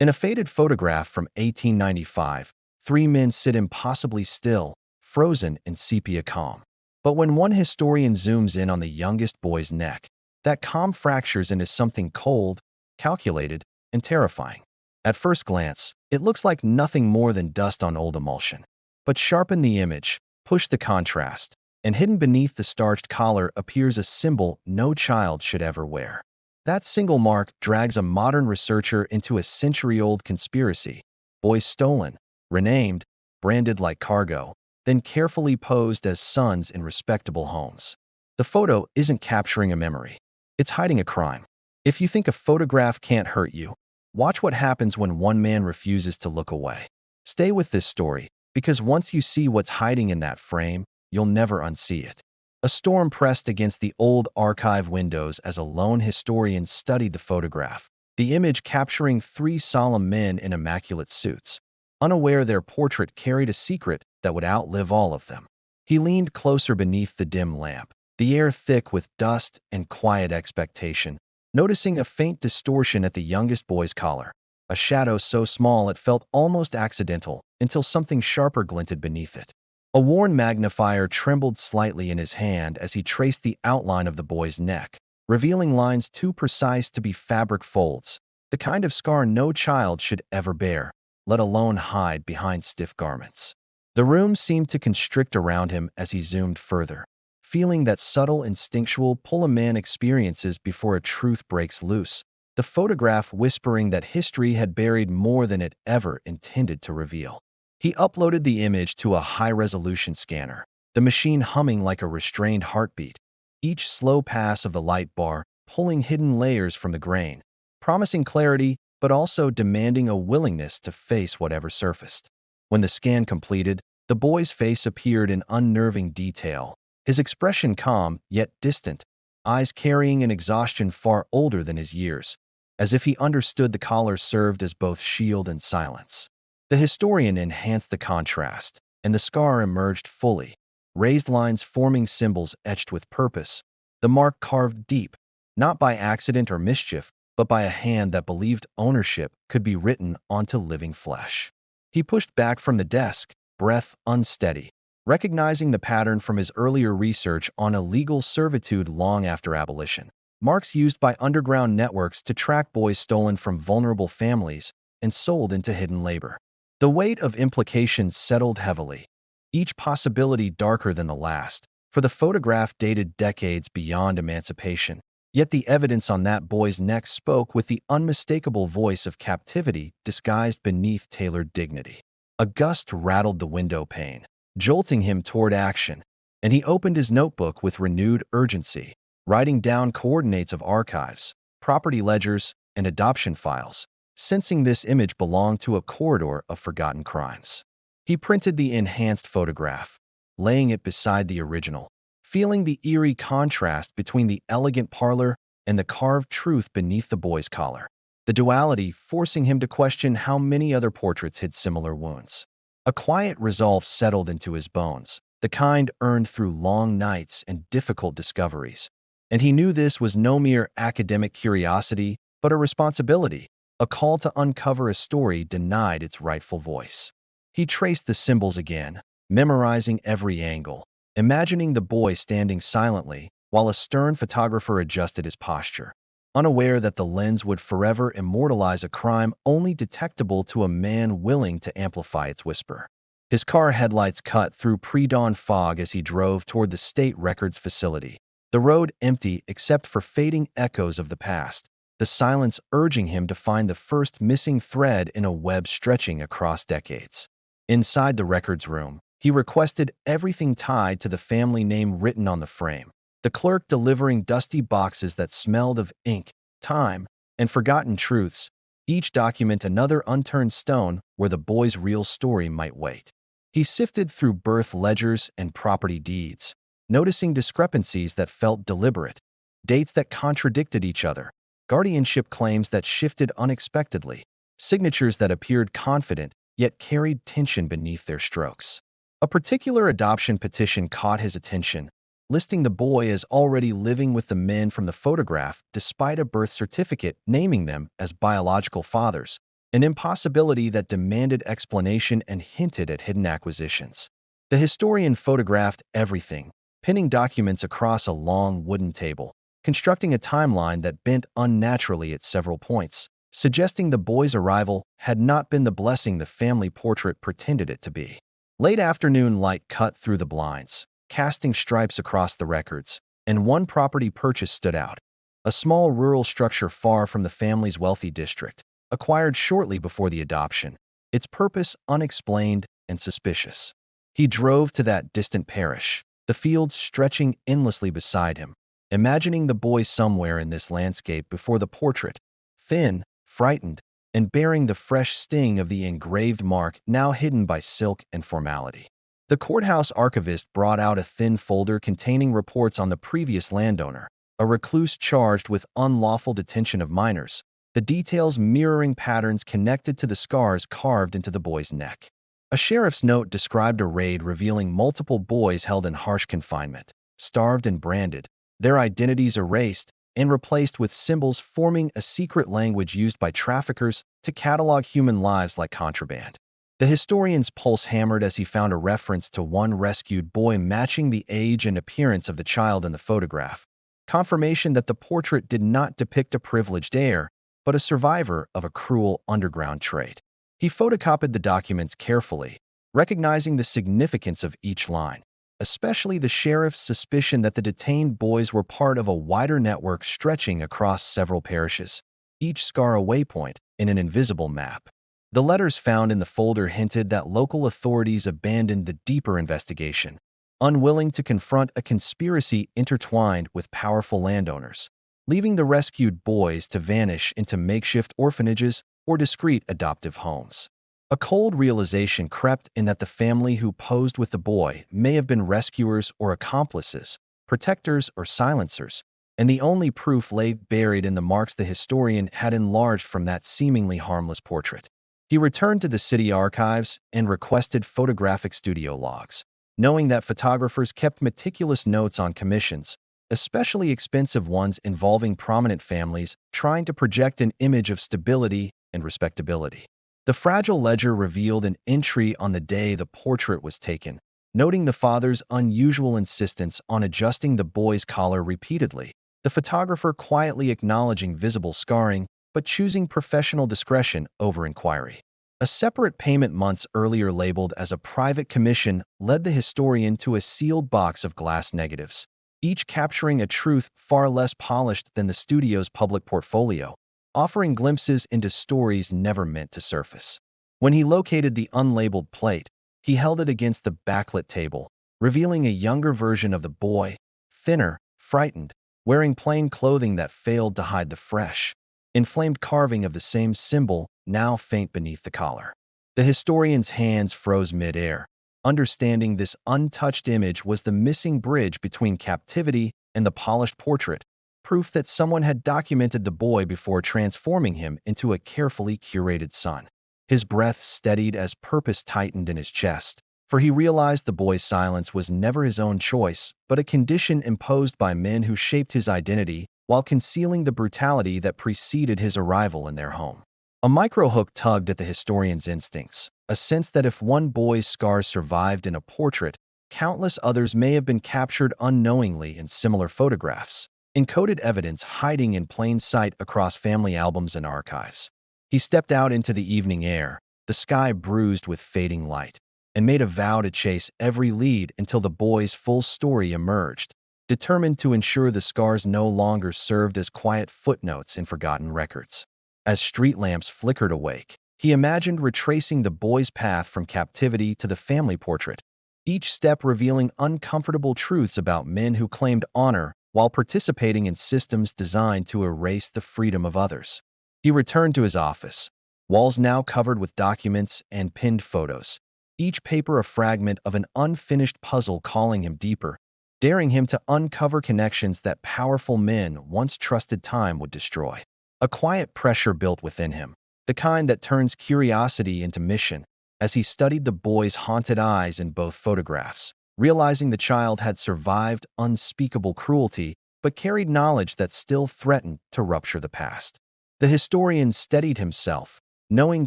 In a faded photograph from 1895, three men sit impossibly still, frozen in sepia calm. But when one historian zooms in on the youngest boy's neck, that calm fractures into something cold, calculated, and terrifying. At first glance, it looks like nothing more than dust on old emulsion. But sharpen the image, push the contrast, and hidden beneath the starched collar appears a symbol no child should ever wear. That single mark drags a modern researcher into a century-old conspiracy. Boys stolen, renamed, branded like cargo, then carefully posed as sons in respectable homes. The photo isn't capturing a memory. It's hiding a crime. If you think a photograph can't hurt you, watch what happens when one man refuses to look away. Stay with this story, because once you see what's hiding in that frame, you'll never unsee it. A storm pressed against the old archive windows as a lone historian studied the photograph, the image capturing three solemn men in immaculate suits, unaware their portrait carried a secret that would outlive all of them. He leaned closer beneath the dim lamp, the air thick with dust and quiet expectation, noticing a faint distortion at the youngest boy's collar, a shadow so small it felt almost accidental until something sharper glinted beneath it. A worn magnifier trembled slightly in his hand as he traced the outline of the boy's neck, revealing lines too precise to be fabric folds, the kind of scar no child should ever bear, let alone hide behind stiff garments. The room seemed to constrict around him as he zoomed further, feeling that subtle instinctual pull a man experiences before a truth breaks loose, the photograph whispering that history had buried more than it ever intended to reveal. He uploaded the image to a high-resolution scanner, the machine humming like a restrained heartbeat, each slow pass of the light bar pulling hidden layers from the grain, promising clarity but also demanding a willingness to face whatever surfaced. When the scan completed, the boy's face appeared in unnerving detail, his expression calm yet distant, eyes carrying an exhaustion far older than his years, as if he understood the collar served as both shield and silence. The historian enhanced the contrast, and the scar emerged fully, raised lines forming symbols etched with purpose, the mark carved deep, not by accident or mischief, but by a hand that believed ownership could be written onto living flesh. He pushed back from the desk, breath unsteady, recognizing the pattern from his earlier research on illegal servitude long after abolition. Marks used by underground networks to track boys stolen from vulnerable families and sold into hidden labor. The weight of implications settled heavily, each possibility darker than the last, for the photograph dated decades beyond emancipation. Yet the evidence on that boy's neck spoke with the unmistakable voice of captivity disguised beneath tailored dignity. A gust rattled the window pane, jolting him toward action, and he opened his notebook with renewed urgency, writing down coordinates of archives, property ledgers, and adoption files, sensing this image belonged to a corridor of forgotten crimes. He printed the enhanced photograph, laying it beside the original, feeling the eerie contrast between the elegant parlor and the carved truth beneath the boy's collar, the duality forcing him to question how many other portraits hid similar wounds. A quiet resolve settled into his bones, the kind earned through long nights and difficult discoveries. And he knew this was no mere academic curiosity, but a responsibility, a call to uncover a story denied its rightful voice. He traced the symbols again, memorizing every angle, imagining the boy standing silently while a stern photographer adjusted his posture, unaware that the lens would forever immortalize a crime only detectable to a man willing to amplify its whisper. His car headlights cut through pre-dawn fog as he drove toward the state records facility, the road empty except for fading echoes of the past, the silence urging him to find the first missing thread in a web stretching across decades. Inside the records room, he requested everything tied to the family name written on the frame, the clerk delivering dusty boxes that smelled of ink, time, and forgotten truths, each document another unturned stone where the boy's real story might wait. He sifted through birth ledgers and property deeds, noticing discrepancies that felt deliberate, dates that contradicted each other, guardianship claims that shifted unexpectedly, signatures that appeared confident yet carried tension beneath their strokes. A particular adoption petition caught his attention, listing the boy as already living with the men from the photograph despite a birth certificate naming them as biological fathers, an impossibility that demanded explanation and hinted at hidden acquisitions. The historian photographed everything, pinning documents across a long wooden table, constructing a timeline that bent unnaturally at several points, suggesting the boy's arrival had not been the blessing the family portrait pretended it to be. Late afternoon light cut through the blinds, casting stripes across the records, and one property purchase stood out. A small rural structure far from the family's wealthy district, acquired shortly before the adoption, its purpose unexplained and suspicious. He drove to that distant parish, the fields stretching endlessly beside him, imagining the boy somewhere in this landscape before the portrait, thin, frightened, and bearing the fresh sting of the engraved mark now hidden by silk and formality. The courthouse archivist brought out a thin folder containing reports on the previous landowner, a recluse charged with unlawful detention of minors, the details mirroring patterns connected to the scars carved into the boy's neck. A sheriff's note described a raid revealing multiple boys held in harsh confinement, starved and branded, their identities erased and replaced with symbols forming a secret language used by traffickers to catalog human lives like contraband. The historian's pulse hammered as he found a reference to one rescued boy matching the age and appearance of the child in the photograph, confirmation that the portrait did not depict a privileged heir, but a survivor of a cruel underground trade. He photocopied the documents carefully, recognizing the significance of each line, especially the sheriff's suspicion that the detained boys were part of a wider network stretching across several parishes, each scar a waypoint in an invisible map. The letters found in the folder hinted that local authorities abandoned the deeper investigation, unwilling to confront a conspiracy intertwined with powerful landowners, leaving the rescued boys to vanish into makeshift orphanages or discreet adoptive homes. A cold realization crept in that the family who posed with the boy may have been rescuers or accomplices, protectors or silencers, and the only proof lay buried in the marks the historian had enlarged from that seemingly harmless portrait. He returned to the city archives and requested photographic studio logs, knowing that photographers kept meticulous notes on commissions, especially expensive ones involving prominent families trying to project an image of stability and respectability. The fragile ledger revealed an entry on the day the portrait was taken, noting the father's unusual insistence on adjusting the boy's collar repeatedly, the photographer quietly acknowledging visible scarring but choosing professional discretion over inquiry. A separate payment months earlier labeled as a private commission led the historian to a sealed box of glass negatives, each capturing a truth far less polished than the studio's public portfolio, offering glimpses into stories never meant to surface. When he located the unlabeled plate, he held it against the backlit table, revealing a younger version of the boy, thinner, frightened, wearing plain clothing that failed to hide the fresh, inflamed carving of the same symbol now faint beneath the collar. The historian's hands froze mid-air, understanding this untouched image was the missing bridge between captivity and the polished portrait, proof that someone had documented the boy before transforming him into a carefully curated son. His breath steadied as purpose tightened in his chest, for he realized the boy's silence was never his own choice, but a condition imposed by men who shaped his identity while concealing the brutality that preceded his arrival in their home. A microhook tugged at the historian's instincts, a sense that if one boy's scars survived in a portrait, countless others may have been captured unknowingly in similar photographs, encoded evidence hiding in plain sight across family albums and archives. He stepped out into the evening air, the sky bruised with fading light, and made a vow to chase every lead until the boy's full story emerged, determined to ensure the scars no longer served as quiet footnotes in forgotten records. As street lamps flickered awake, he imagined retracing the boy's path from captivity to the family portrait, each step revealing uncomfortable truths about men who claimed honor while participating in systems designed to erase the freedom of others. He returned to his office, walls now covered with documents and pinned photos, each paper a fragment of an unfinished puzzle calling him deeper, daring him to uncover connections that powerful men once trusted time would destroy. A quiet pressure built within him, the kind that turns curiosity into mission, as he studied the boy's haunted eyes in both photographs, realizing the child had survived unspeakable cruelty but carried knowledge that still threatened to rupture the past. The historian steadied himself, knowing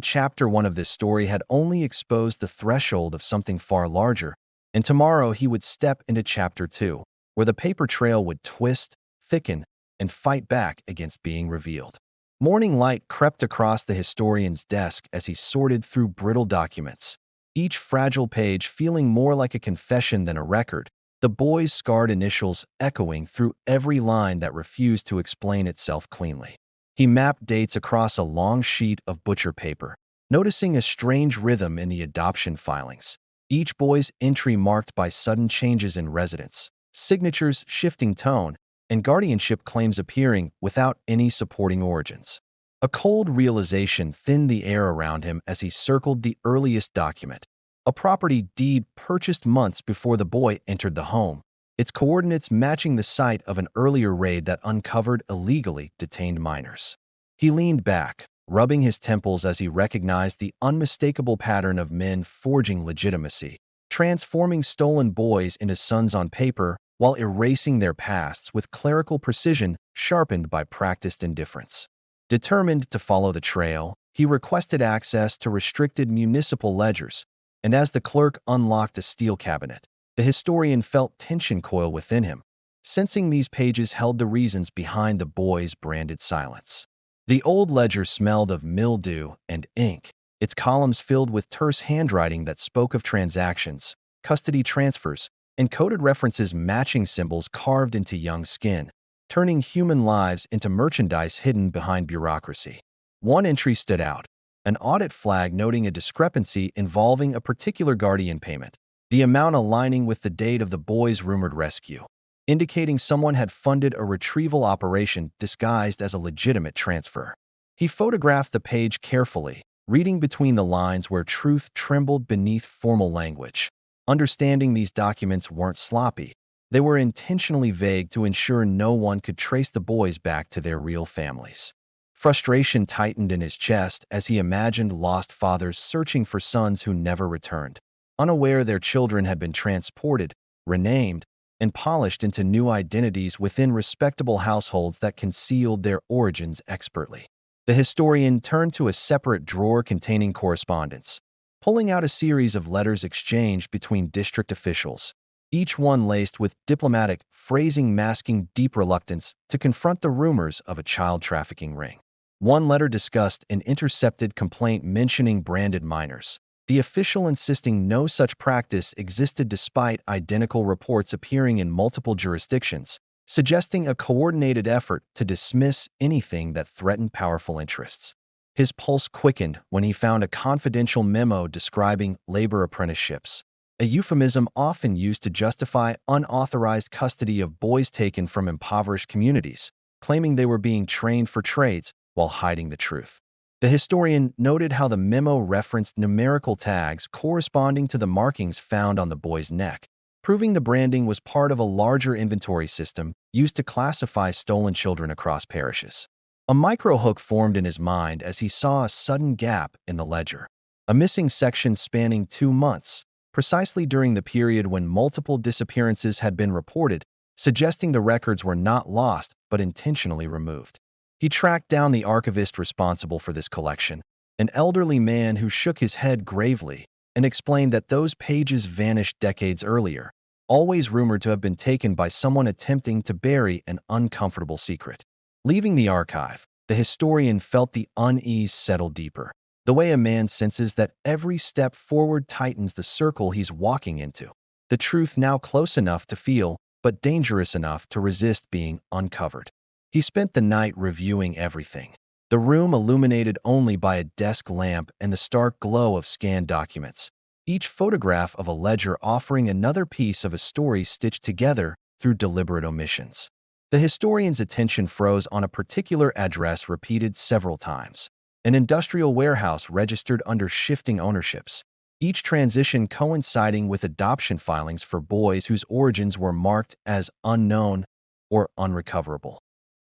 Chapter 1 of this story had only exposed the threshold of something far larger, and tomorrow he would step into Chapter 2, where the paper trail would twist, thicken, and fight back against being revealed. Morning light crept across the historian's desk as he sorted through brittle documents, each fragile page feeling more like a confession than a record, the boy's scarred initials echoing through every line that refused to explain itself cleanly. He mapped dates across a long sheet of butcher paper, noticing a strange rhythm in the adoption filings, each boy's entry marked by sudden changes in residence, signatures shifting tone, and guardianship claims appearing without any supporting origins. A cold realization thinned the air around him as he circled the earliest document, a property deed purchased months before the boy entered the home, its coordinates matching the site of an earlier raid that uncovered illegally detained minors. He leaned back, rubbing his temples as he recognized the unmistakable pattern of men forging legitimacy, transforming stolen boys into sons on paper while erasing their pasts with clerical precision sharpened by practiced indifference. Determined to follow the trail, he requested access to restricted municipal ledgers, and as the clerk unlocked a steel cabinet, the historian felt tension coil within him, sensing these pages held the reasons behind the boy's branded silence. The old ledger smelled of mildew and ink, its columns filled with terse handwriting that spoke of transactions, custody transfers, and coded references matching symbols carved into young skin, turning human lives into merchandise hidden behind bureaucracy. One entry stood out, an audit flag noting a discrepancy involving a particular guardian payment, the amount aligning with the date of the boy's rumored rescue, indicating someone had funded a retrieval operation disguised as a legitimate transfer. He photographed the page carefully, reading between the lines where truth trembled beneath formal language. Understanding these documents weren't sloppy. They were intentionally vague to ensure no one could trace the boys back to their real families. Frustration tightened in his chest as he imagined lost fathers searching for sons who never returned, unaware their children had been transported, renamed, and polished into new identities within respectable households that concealed their origins expertly. The historian turned to a separate drawer containing correspondence, pulling out a series of letters exchanged between district officials, each one laced with diplomatic phrasing masking deep reluctance to confront the rumors of a child trafficking ring. One letter discussed an intercepted complaint mentioning branded minors, the official insisting no such practice existed despite identical reports appearing in multiple jurisdictions, suggesting a coordinated effort to dismiss anything that threatened powerful interests. His pulse quickened when he found a confidential memo describing labor apprenticeships, a euphemism often used to justify unauthorized custody of boys taken from impoverished communities, claiming they were being trained for trades while hiding the truth. The historian noted how the memo referenced numerical tags corresponding to the markings found on the boy's neck, proving the branding was part of a larger inventory system used to classify stolen children across parishes. A microhook formed in his mind as he saw a sudden gap in the ledger, a missing section spanning 2 months, precisely during the period when multiple disappearances had been reported, suggesting the records were not lost but intentionally removed. He tracked down the archivist responsible for this collection, an elderly man who shook his head gravely and explained that those pages vanished decades earlier, always rumored to have been taken by someone attempting to bury an uncomfortable secret. Leaving the archive, the historian felt the unease settle deeper, the way a man senses that every step forward tightens the circle he's walking into, the truth now close enough to feel, but dangerous enough to resist being uncovered. He spent the night reviewing everything, the room illuminated only by a desk lamp and the stark glow of scanned documents, each photograph of a ledger offering another piece of a story stitched together through deliberate omissions. The historian's attention froze on a particular address repeated several times, an industrial warehouse registered under shifting ownerships, each transition coinciding with adoption filings for boys whose origins were marked as unknown or unrecoverable.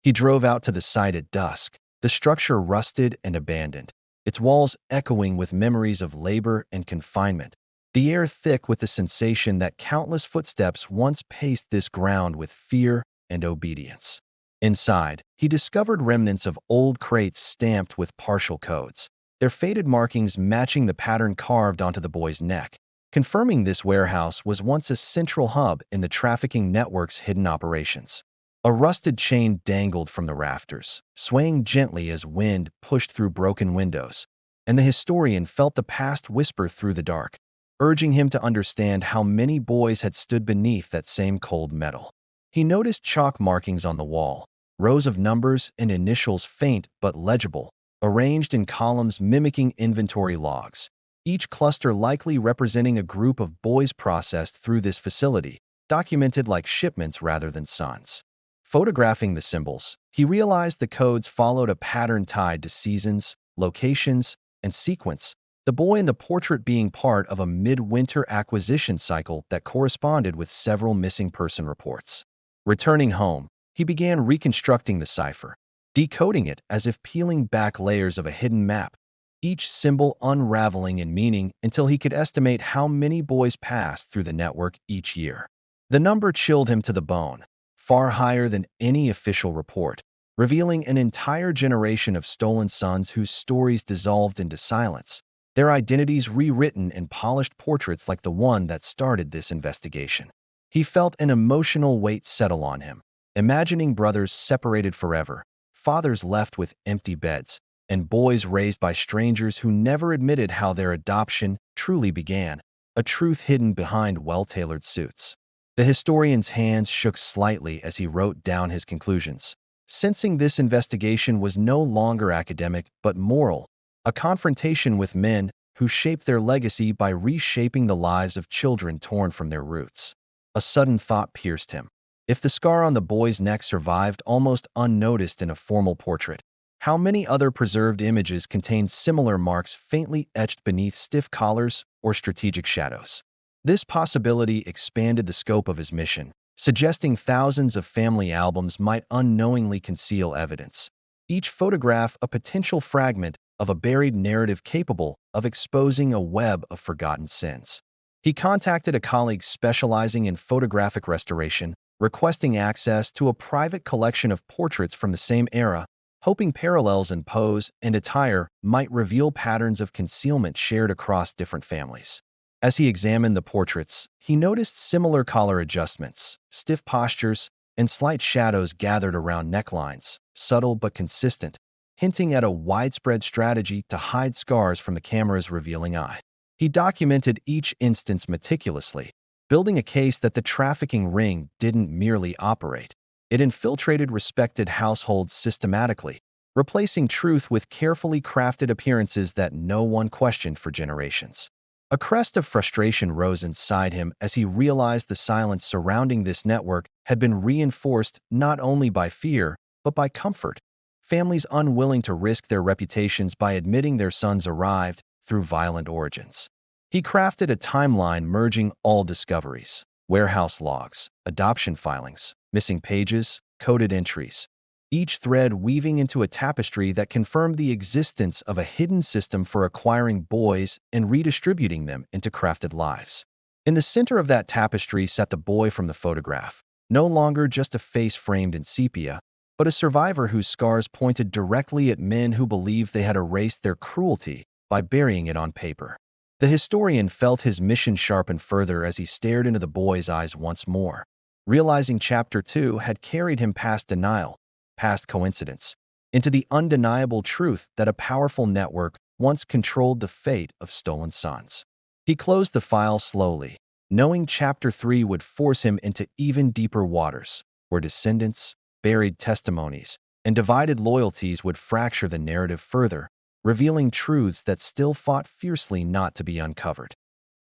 He drove out to the site at dusk, the structure rusted and abandoned, its walls echoing with memories of labor and confinement, the air thick with the sensation that countless footsteps once paced this ground with fear and obedience. Inside, he discovered remnants of old crates stamped with partial codes, their faded markings matching the pattern carved onto the boy's neck, confirming this warehouse was once a central hub in the trafficking network's hidden operations. A rusted chain dangled from the rafters, swaying gently as wind pushed through broken windows, and the historian felt the past whisper through the dark, urging him to understand how many boys had stood beneath that same cold metal. He noticed chalk markings on the wall, rows of numbers and initials faint but legible, arranged in columns mimicking inventory logs, each cluster likely representing a group of boys processed through this facility, documented like shipments rather than sons. Photographing the symbols, he realized the codes followed a pattern tied to seasons, locations, and sequence, the boy in the portrait being part of a midwinter acquisition cycle that corresponded with several missing person reports. Returning home, he began reconstructing the cipher, decoding it as if peeling back layers of a hidden map, each symbol unraveling in meaning until he could estimate how many boys passed through the network each year. The number chilled him to the bone, far higher than any official report, revealing an entire generation of stolen sons whose stories dissolved into silence, their identities rewritten in polished portraits like the one that started this investigation. He felt an emotional weight settle on him, imagining brothers separated forever, fathers left with empty beds, and boys raised by strangers who never admitted how their adoption truly began, a truth hidden behind well-tailored suits. The historian's hands shook slightly as he wrote down his conclusions, sensing this investigation was no longer academic but moral, a confrontation with men who shaped their legacy by reshaping the lives of children torn from their roots. A sudden thought pierced him. If the scar on the boy's neck survived almost unnoticed in a formal portrait, how many other preserved images contained similar marks faintly etched beneath stiff collars or strategic shadows? This possibility expanded the scope of his mission, suggesting thousands of family albums might unknowingly conceal evidence, each photograph a potential fragment of a buried narrative capable of exposing a web of forgotten sins. He contacted a colleague specializing in photographic restoration, requesting access to a private collection of portraits from the same era, hoping parallels in pose and attire might reveal patterns of concealment shared across different families. As he examined the portraits, he noticed similar collar adjustments, stiff postures, and slight shadows gathered around necklines, subtle but consistent, hinting at a widespread strategy to hide scars from the camera's revealing eye. He documented each instance meticulously, building a case that the trafficking ring didn't merely operate. It infiltrated respected households systematically, replacing truth with carefully crafted appearances that no one questioned for generations. A crest of frustration rose inside him as he realized the silence surrounding this network had been reinforced not only by fear, but by comfort. Families unwilling to risk their reputations by admitting their sons arrived through violent origins. He crafted a timeline merging all discoveries, warehouse logs, adoption filings, missing pages, coded entries, each thread weaving into a tapestry that confirmed the existence of a hidden system for acquiring boys and redistributing them into crafted lives. In the center of that tapestry sat the boy from the photograph, no longer just a face framed in sepia, but a survivor whose scars pointed directly at men who believed they had erased their cruelty by burying it on paper. The historian felt his mission sharpen further as he stared into the boy's eyes once more, realizing Chapter 2 had carried him past denial, past coincidence, into the undeniable truth that a powerful network once controlled the fate of stolen sons. He closed the file slowly, knowing Chapter 3 would force him into even deeper waters, where descendants, buried testimonies, and divided loyalties would fracture the narrative further, revealing truths that still fought fiercely not to be uncovered.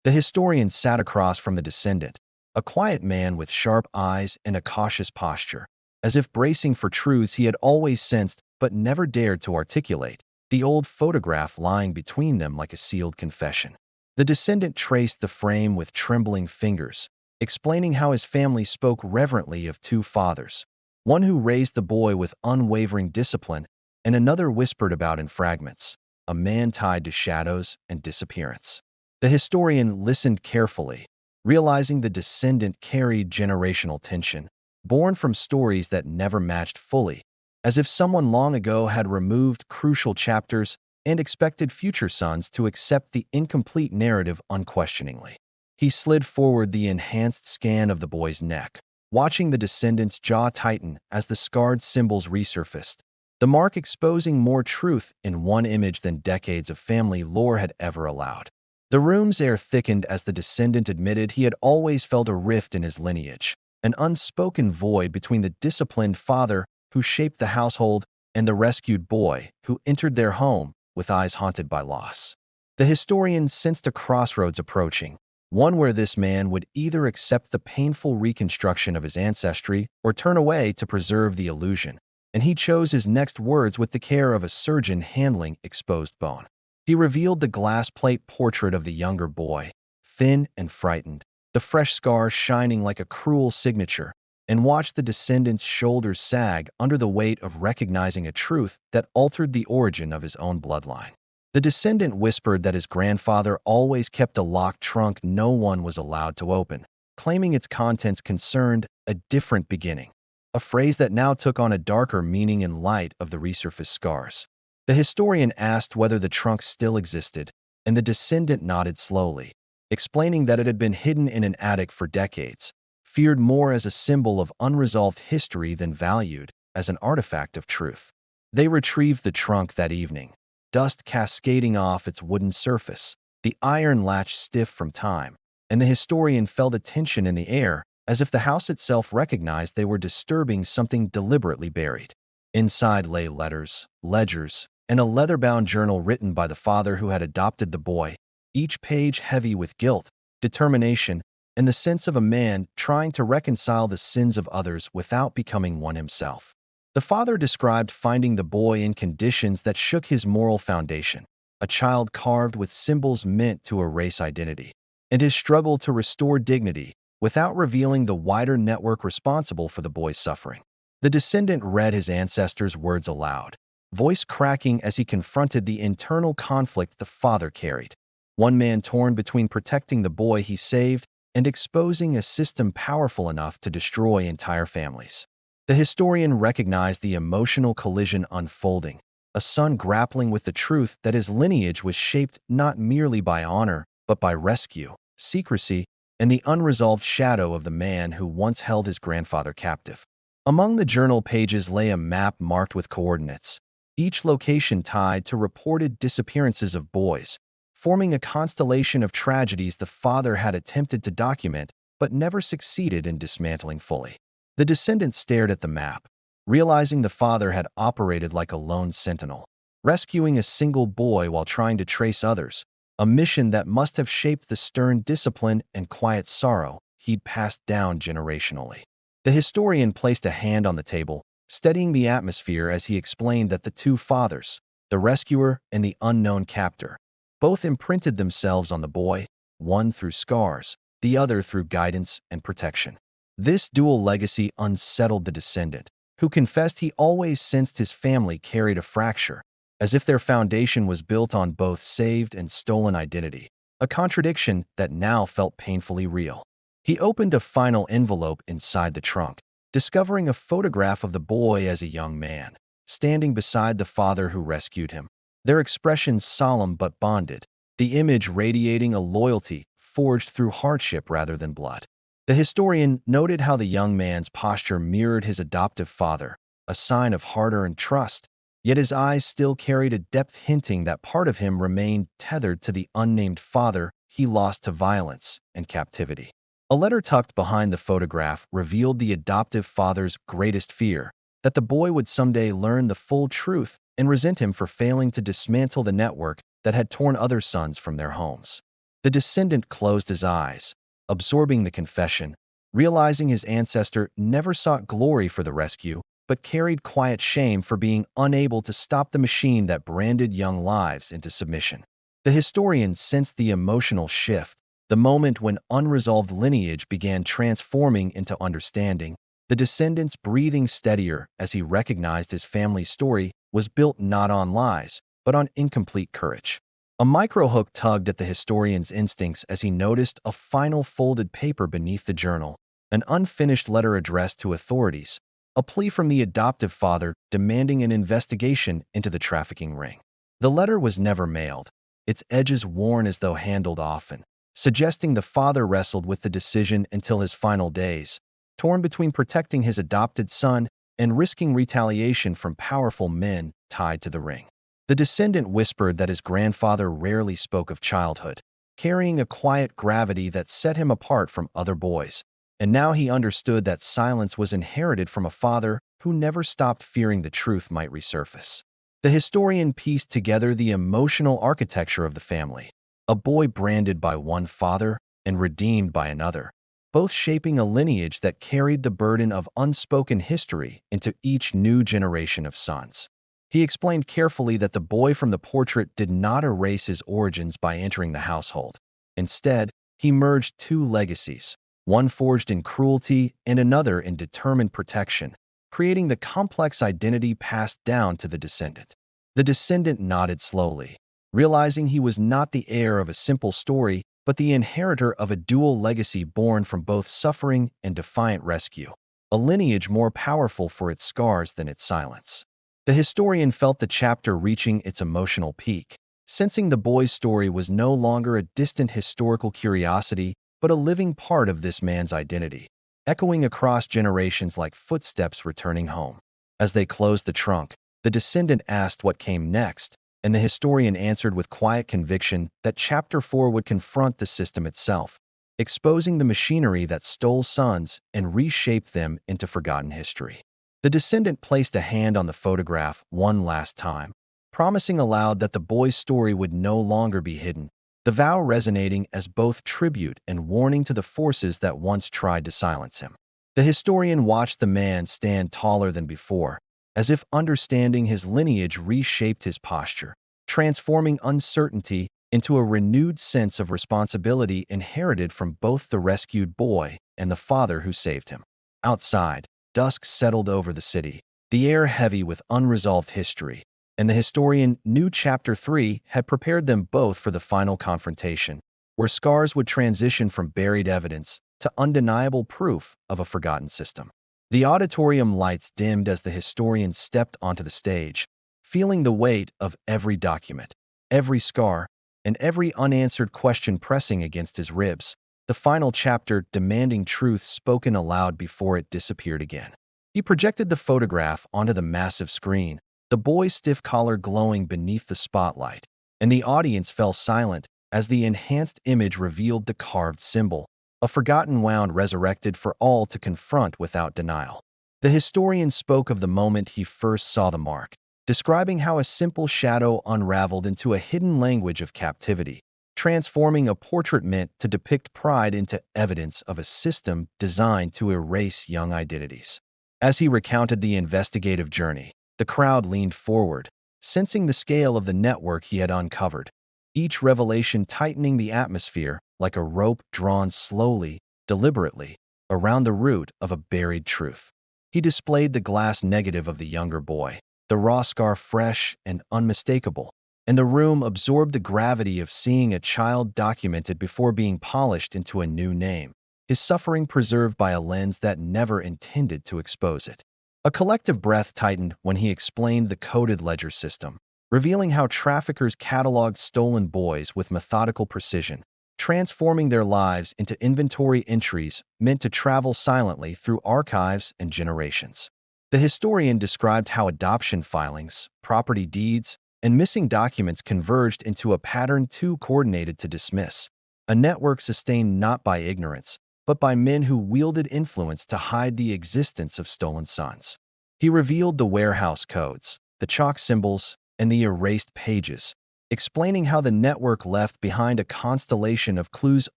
The historian sat across from the descendant, a quiet man with sharp eyes and a cautious posture, as if bracing for truths he had always sensed but never dared to articulate, the old photograph lying between them like a sealed confession. The descendant traced the frame with trembling fingers, explaining how his family spoke reverently of two fathers, one who raised the boy with unwavering discipline and another whispered about in fragments, a man tied to shadows and disappearance. The historian listened carefully, realizing the descendant carried generational tension, born from stories that never matched fully, as if someone long ago had removed crucial chapters and expected future sons to accept the incomplete narrative unquestioningly. He slid forward the enhanced scan of the boy's neck, watching the descendant's jaw tighten as the scarred symbols resurfaced, the mark exposing more truth in one image than decades of family lore had ever allowed. The room's air thickened as the descendant admitted he had always felt a rift in his lineage, an unspoken void between the disciplined father who shaped the household and the rescued boy who entered their home with eyes haunted by loss. The historian sensed a crossroads approaching, one where this man would either accept the painful reconstruction of his ancestry or turn away to preserve the illusion, and he chose his next words with the care of a surgeon handling exposed bone. He revealed the glass plate portrait of the younger boy, thin and frightened, the fresh scar shining like a cruel signature, and watched the descendant's shoulders sag under the weight of recognizing a truth that altered the origin of his own bloodline. The descendant whispered that his grandfather always kept a locked trunk no one was allowed to open, claiming its contents concerned a different beginning, a phrase that now took on a darker meaning in light of the resurfaced scars. The historian asked whether the trunk still existed, and the descendant nodded slowly, explaining that it had been hidden in an attic for decades, feared more as a symbol of unresolved history than valued as an artifact of truth. They retrieved the trunk that evening, dust cascading off its wooden surface, the iron latch stiff from time, and the historian felt a tension in the air as if the house itself recognized they were disturbing something deliberately buried. Inside lay letters, ledgers, and a leather-bound journal written by the father who had adopted the boy, each page heavy with guilt, determination, and the sense of a man trying to reconcile the sins of others without becoming one himself. The father described finding the boy in conditions that shook his moral foundation, a child carved with symbols meant to erase identity, and his struggle to restore dignity without revealing the wider network responsible for the boy's suffering. The descendant read his ancestors' words aloud, voice cracking as he confronted the internal conflict the father carried. One man torn between protecting the boy he saved and exposing a system powerful enough to destroy entire families. The historian recognized the emotional collision unfolding, a son grappling with the truth that his lineage was shaped not merely by honor, but by rescue, secrecy, and the unresolved shadow of the man who once held his grandfather captive. Among the journal pages lay a map marked with coordinates, each location tied to reported disappearances of boys, forming a constellation of tragedies the father had attempted to document but never succeeded in dismantling fully. The descendant stared at the map, realizing the father had operated like a lone sentinel, rescuing a single boy while trying to trace others, a mission that must have shaped the stern discipline and quiet sorrow he'd passed down generationally. The historian placed a hand on the table, steadying the atmosphere as he explained that the two fathers, the rescuer and the unknown captor, both imprinted themselves on the boy, one through scars, the other through guidance and protection. This dual legacy unsettled the descendant, who confessed he always sensed his family carried a fracture, as if their foundation was built on both saved and stolen identity, a contradiction that now felt painfully real. He opened a final envelope inside the trunk, discovering a photograph of the boy as a young man, standing beside the father who rescued him, their expressions solemn but bonded, the image radiating a loyalty forged through hardship rather than blood. The historian noted how the young man's posture mirrored his adoptive father, a sign of hard-earned trust, yet his eyes still carried a depth hinting that part of him remained tethered to the unnamed father he lost to violence and captivity. A letter tucked behind the photograph revealed the adoptive father's greatest fear, that the boy would someday learn the full truth and resent him for failing to dismantle the network that had torn other sons from their homes. The descendant closed his eyes, absorbing the confession, realizing his ancestor never sought glory for the rescue, but carried quiet shame for being unable to stop the machine that branded young lives into submission. The historian sensed the emotional shift, the moment when unresolved lineage began transforming into understanding, the descendant's breathing steadier as he recognized his family's story was built not on lies, but on incomplete courage. A microhook tugged at the historian's instincts as he noticed a final folded paper beneath the journal, an unfinished letter addressed to authorities, a plea from the adoptive father demanding an investigation into the trafficking ring. The letter was never mailed, its edges worn as though handled often, suggesting the father wrestled with the decision until his final days, torn between protecting his adopted son and risking retaliation from powerful men tied to the ring. The descendant whispered that his grandfather rarely spoke of childhood, carrying a quiet gravity that set him apart from other boys, and now he understood that silence was inherited from a father who never stopped fearing the truth might resurface. The historian pieced together the emotional architecture of the family, a boy branded by one father and redeemed by another, both shaping a lineage that carried the burden of unspoken history into each new generation of sons. He explained carefully that the boy from the portrait did not erase his origins by entering the household. Instead, he merged two legacies, one forged in cruelty and another in determined protection, creating the complex identity passed down to the descendant. The descendant nodded slowly, realizing he was not the heir of a simple story, but the inheritor of a dual legacy born from both suffering and defiant rescue, a lineage more powerful for its scars than its silence. The historian felt the chapter reaching its emotional peak, sensing the boy's story was no longer a distant historical curiosity, but a living part of this man's identity, echoing across generations like footsteps returning home. As they closed the trunk, the descendant asked what came next, and the historian answered with quiet conviction that Chapter 4 would confront the system itself, exposing the machinery that stole sons and reshaped them into forgotten history. The descendant placed a hand on the photograph one last time, promising aloud that the boy's story would no longer be hidden, the vow resonating as both tribute and warning to the forces that once tried to silence him. The historian watched the man stand taller than before, as if understanding his lineage reshaped his posture, transforming uncertainty into a renewed sense of responsibility inherited from both the rescued boy and the father who saved him. Outside, dusk settled over the city, the air heavy with unresolved history, and the historian knew Chapter 3 had prepared them both for the final confrontation, where scars would transition from buried evidence to undeniable proof of a forgotten system. The auditorium lights dimmed as the historian stepped onto the stage, feeling the weight of every document, every scar, and every unanswered question pressing against his ribs, the final chapter demanding truth spoken aloud before it disappeared again. He projected the photograph onto the massive screen, the boy's stiff collar glowing beneath the spotlight, and the audience fell silent as the enhanced image revealed the carved symbol, a forgotten wound resurrected for all to confront without denial. The historian spoke of the moment he first saw the mark, describing how a simple shadow unraveled into a hidden language of captivity, transforming a portrait meant to depict pride into evidence of a system designed to erase young identities. As he recounted the investigative journey, the crowd leaned forward, sensing the scale of the network he had uncovered, each revelation tightening the atmosphere like a rope drawn slowly, deliberately, around the root of a buried truth. He displayed the glass negative of the younger boy, the raw scar fresh and unmistakable, and the room absorbed the gravity of seeing a child documented before being polished into a new name, his suffering preserved by a lens that never intended to expose it. A collective breath tightened when he explained the coded ledger system, revealing how traffickers cataloged stolen boys with methodical precision, transforming their lives into inventory entries meant to travel silently through archives and generations. The historian described how adoption filings, property deeds, and missing documents converged into a pattern too coordinated to dismiss, a network sustained not by ignorance, but by men who wielded influence to hide the existence of stolen sons. He revealed the warehouse codes, the chalk symbols, and the erased pages, explaining how the network left behind a constellation of clues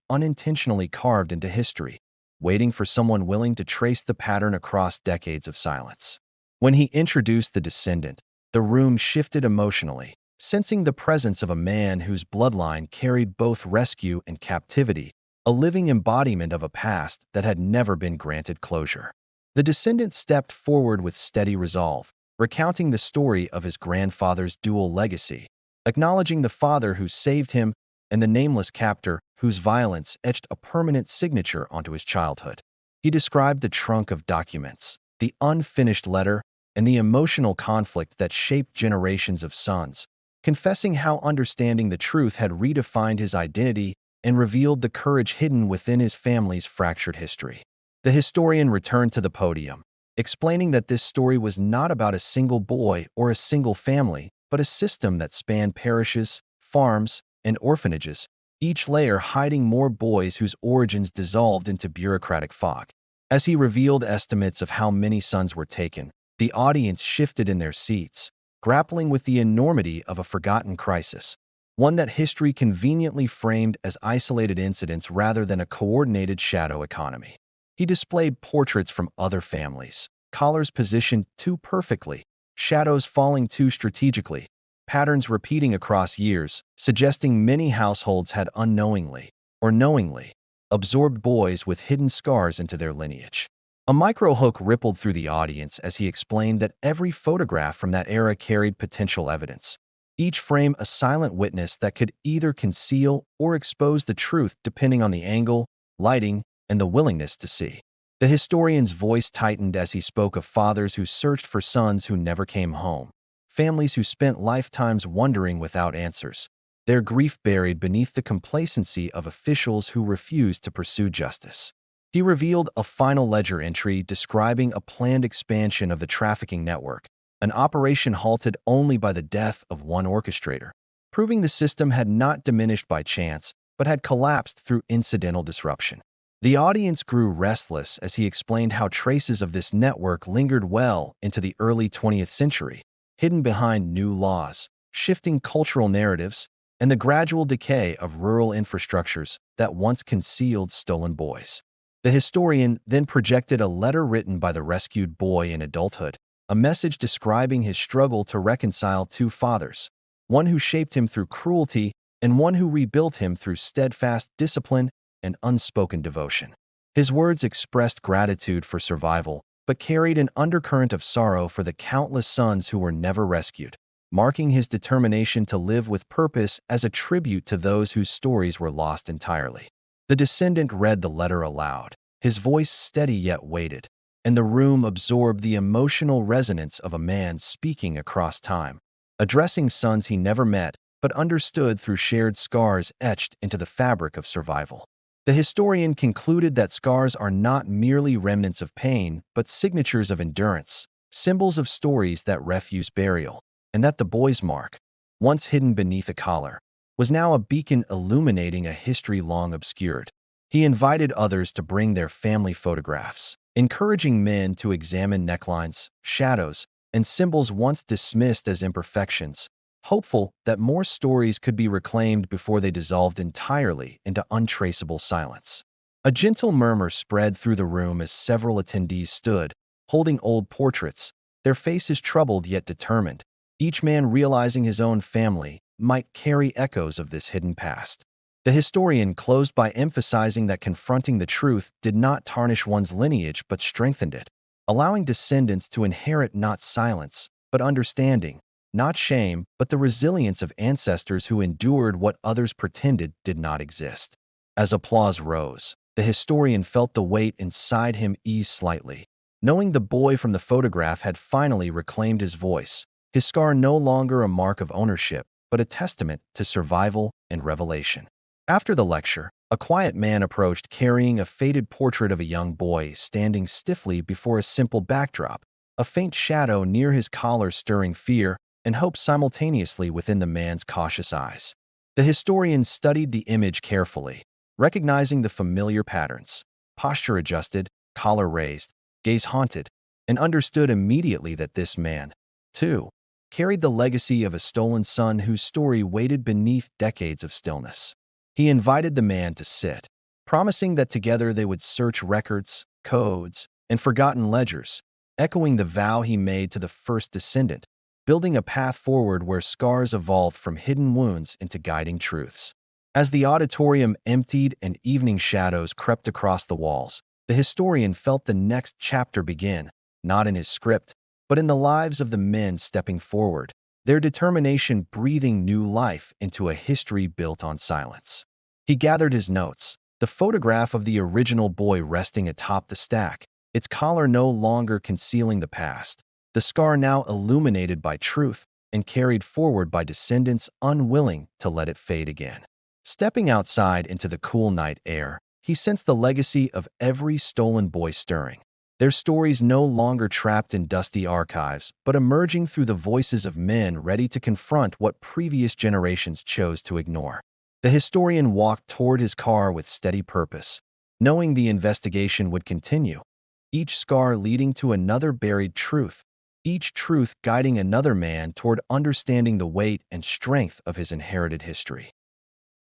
unintentionally carved into history, waiting for someone willing to trace the pattern across decades of silence. When he introduced the descendant, the room shifted emotionally, sensing the presence of a man whose bloodline carried both rescue and captivity, a living embodiment of a past that had never been granted closure. The descendant stepped forward with steady resolve, recounting the story of his grandfather's dual legacy, acknowledging the father who saved him and the nameless captor whose violence etched a permanent signature onto his childhood. He described the trunk of documents, the unfinished letter, and the emotional conflict that shaped generations of sons, confessing how understanding the truth had redefined his identity and revealed the courage hidden within his family's fractured history. The historian returned to the podium, explaining that this story was not about a single boy or a single family, but a system that spanned parishes, farms, and orphanages, each layer hiding more boys whose origins dissolved into bureaucratic fog. As he revealed estimates of how many sons were taken, the audience shifted in their seats, grappling with the enormity of a forgotten crisis, one that history conveniently framed as isolated incidents rather than a coordinated shadow economy. He displayed portraits from other families, collars positioned too perfectly, shadows falling too strategically, patterns repeating across years, suggesting many households had unknowingly, or knowingly, absorbed boys with hidden scars into their lineage. A micro-hook rippled through the audience as he explained that every photograph from that era carried potential evidence, each frame a silent witness that could either conceal or expose the truth depending on the angle, lighting, and the willingness to see. The historian's voice tightened as he spoke of fathers who searched for sons who never came home, families who spent lifetimes wondering without answers, their grief buried beneath the complacency of officials who refused to pursue justice. He revealed a final ledger entry describing a planned expansion of the trafficking network, an operation halted only by the death of one orchestrator, proving the system had not diminished by chance, but had collapsed through incidental disruption. The audience grew restless as he explained how traces of this network lingered well into the early 20th century, hidden behind new laws, shifting cultural narratives, and the gradual decay of rural infrastructures that once concealed stolen boys. The historian then projected a letter written by the rescued boy in adulthood, a message describing his struggle to reconcile two fathers, one who shaped him through cruelty and one who rebuilt him through steadfast discipline and unspoken devotion. His words expressed gratitude for survival, but carried an undercurrent of sorrow for the countless sons who were never rescued, marking his determination to live with purpose as a tribute to those whose stories were lost entirely. The descendant read the letter aloud, his voice steady yet weighted, and the room absorbed the emotional resonance of a man speaking across time, addressing sons he never met but understood through shared scars etched into the fabric of survival. The historian concluded that scars are not merely remnants of pain, but signatures of endurance, symbols of stories that refuse burial, and that the boy's mark, once hidden beneath a collar, was now a beacon illuminating a history long obscured. He invited others to bring their family photographs, encouraging men to examine necklines, shadows, and symbols once dismissed as imperfections, hopeful that more stories could be reclaimed before they dissolved entirely into untraceable silence. A gentle murmur spread through the room as several attendees stood, holding old portraits, their faces troubled yet determined, each man realizing his own family might carry echoes of this hidden past. The historian closed by emphasizing that confronting the truth did not tarnish one's lineage but strengthened it, allowing descendants to inherit not silence, but understanding, not shame, but the resilience of ancestors who endured what others pretended did not exist. As applause rose, the historian felt the weight inside him ease slightly, knowing the boy from the photograph had finally reclaimed his voice, his scar no longer a mark of ownership, but a testament to survival and revelation. After the lecture, a quiet man approached carrying a faded portrait of a young boy standing stiffly before a simple backdrop, a faint shadow near his collar stirring fear and hope simultaneously within the man's cautious eyes. The historian studied the image carefully, recognizing the familiar patterns, posture adjusted, collar raised, gaze haunted, and understood immediately that this man, too, carried the legacy of a stolen son whose story waited beneath decades of stillness. He invited the man to sit, promising that together they would search records, codes, and forgotten ledgers, echoing the vow he made to the first descendant, building a path forward where scars evolved from hidden wounds into guiding truths. As the auditorium emptied and evening shadows crept across the walls, the historian felt the next chapter begin, not in his script, but in the lives of the men stepping forward, their determination breathing new life into a history built on silence. He gathered his notes, the photograph of the original boy resting atop the stack, its collar no longer concealing the past, the scar now illuminated by truth, and carried forward by descendants unwilling to let it fade again. Stepping outside into the cool night air, he sensed the legacy of every stolen boy stirring. Their stories no longer trapped in dusty archives, but emerging through the voices of men ready to confront what previous generations chose to ignore. The historian walked toward his car with steady purpose, knowing the investigation would continue, each scar leading to another buried truth, each truth guiding another man toward understanding the weight and strength of his inherited history.